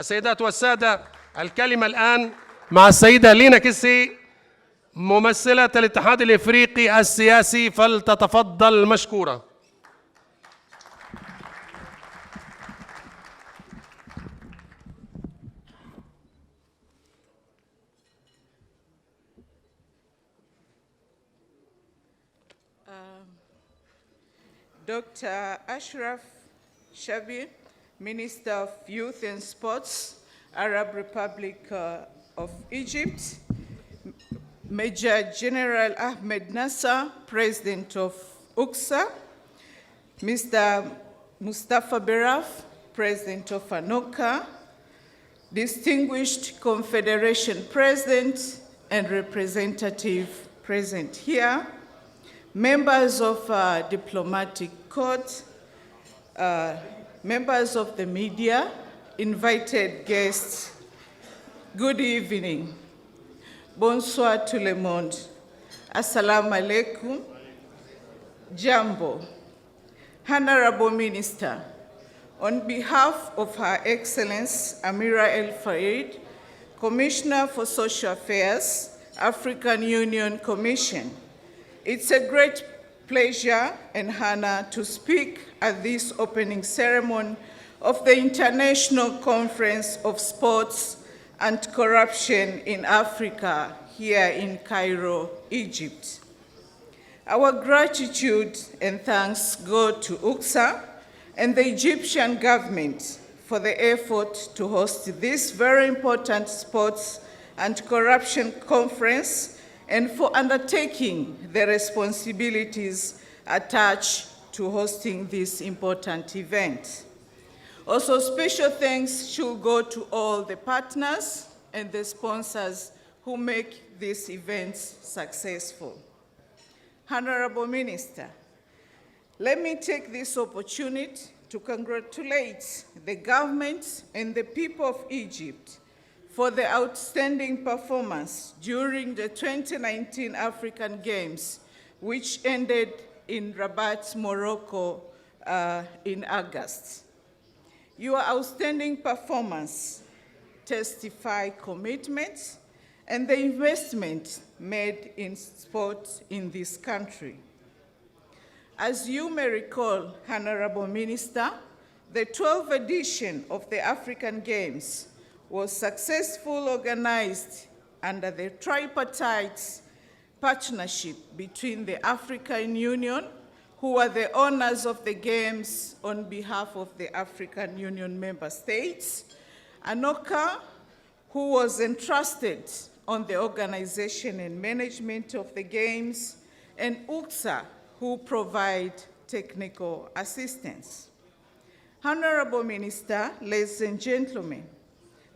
السيدات والسادة، الكلمة الآن مع السيدة لينا كيسي ممثلة الاتحاد الافريقي السياسي، فلتتفضل مشكورة. Dr. Ashraf Shabi, Minister of Youth and Sports, Arab Republic of Egypt, Major General Ahmed Nasser, President of UCSA, Mr. Mustafa Beraf, President of ANOCA, distinguished Confederation President and representative present here, members of diplomatic corps, members of the media, invited guests, good evening. Bonsoir tout le monde. Assalamu alaikum. Jambo. Honorable Minister, on behalf of Her Excellency Amira El Farid, Commissioner for Social Affairs, African Union Commission, it's a great pleasure and honor to speak at this opening ceremony of the International Conference of Sports and Corruption in Africa here in Cairo, Egypt. Our gratitude and thanks go to UCSA and the Egyptian government for the effort to host this very important sports and corruption conference and for undertaking the responsibilities attached to hosting this important event. Also, special thanks should go to all the partners and the sponsors who make these events successful. Honorable Minister, let me take this opportunity to congratulate the government and the people of Egypt for the outstanding performance during the 2019 African Games, which ended in Rabat, Morocco in August. Your outstanding performance testifies commitment and the investment made in sport in this country. As you may recall, Honorable Minister, the 12th edition of the African Games was successfully organized under the tripartite partnership between the African Union, who are the owners of the Games on behalf of the African Union member states, ANOCA, who was entrusted on the organization and management of the Games, and UCSA, who provide technical assistance. Honorable Minister, ladies and gentlemen,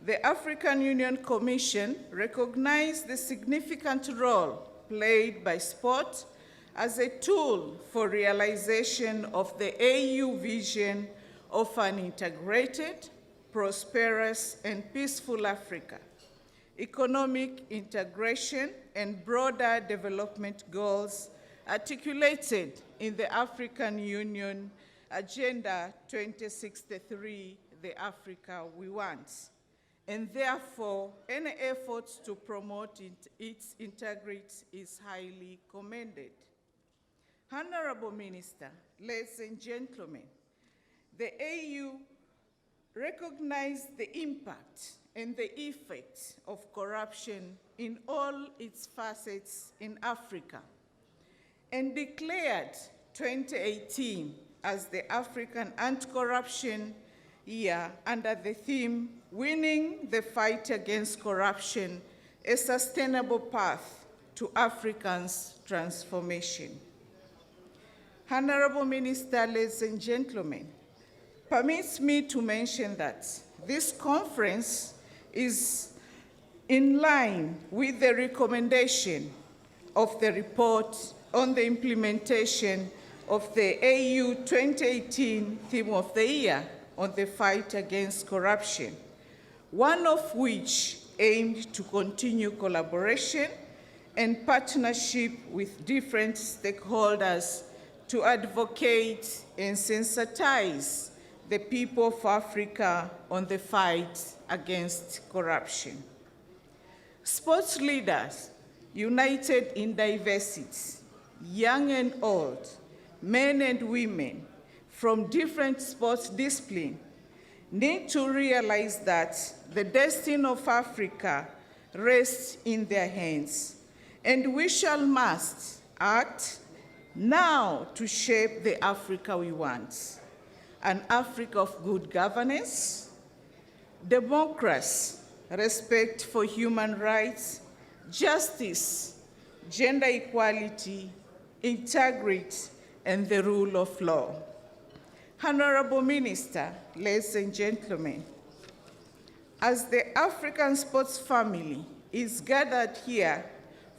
the African Union Commission recognized the significant role played by sport as a tool for realization of the AU vision of an integrated, prosperous, and peaceful Africa, economic integration, and broader development goals articulated in the African Union Agenda 2063, the Africa we want. And therefore, any efforts to promote its integrity is highly commended. Honorable Minister, ladies and gentlemen, the AU recognized the impact and the effects of corruption in all its facets in Africa and declared 2018 as the African Anti-Corruption Year under the theme, Winning the Fight Against Corruption, a Sustainable Path to Africans' Transformation. Honorable Minister, ladies and gentlemen, permits me to mention that this conference is in line with the recommendation of the report on the implementation of the AU 2018 Theme of the Year on the fight against corruption, one of which aimed to continue collaboration and partnership with different stakeholders to advocate and sensitize the people of Africa on the fight against corruption. Sports leaders united in diversity, young and old, men and women from different sports disciplines need to realize that the destiny of Africa rests in their hands, and we must act now to shape the Africa we want, an Africa of good governance, democracy, respect for human rights, justice, gender equality, integrity, and the rule of law. Honorable Minister, ladies and gentlemen, as the African sports family is gathered here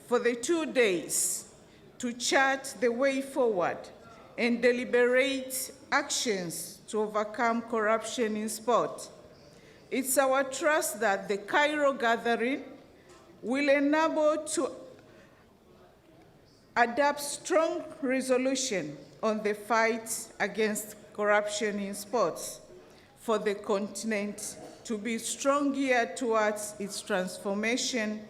for the 2 days to chart the way forward and deliberate actions to overcome corruption in sport, it's our trust that the Cairo gathering will enable to adopt strong resolution on the fight against corruption in sports for the continent to be strong geared towards its transformation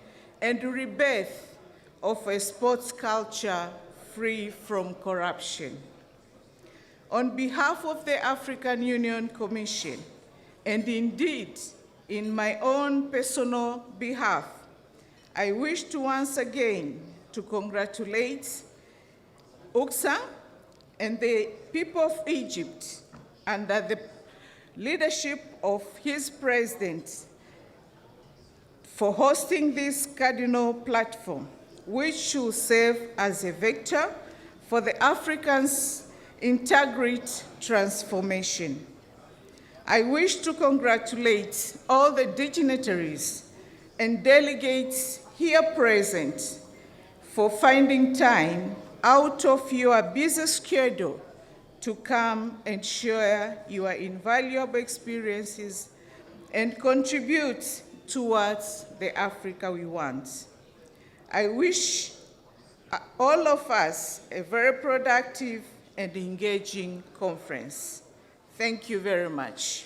and rebirth of a sports culture free from corruption. On behalf of the African Union Commission, and indeed in my own personal behalf, I wish to once again to congratulate UCSA and the people of Egypt under the leadership of his president for hosting this cardinal platform, which should serve as a vector for the Africans' integrity transformation. I wish to congratulate all the dignitaries and delegates here present for finding time out of your busy schedule to come and share your invaluable experiences and contribute towards the Africa we want. I wish all of us a very productive and engaging conference. Thank you very much.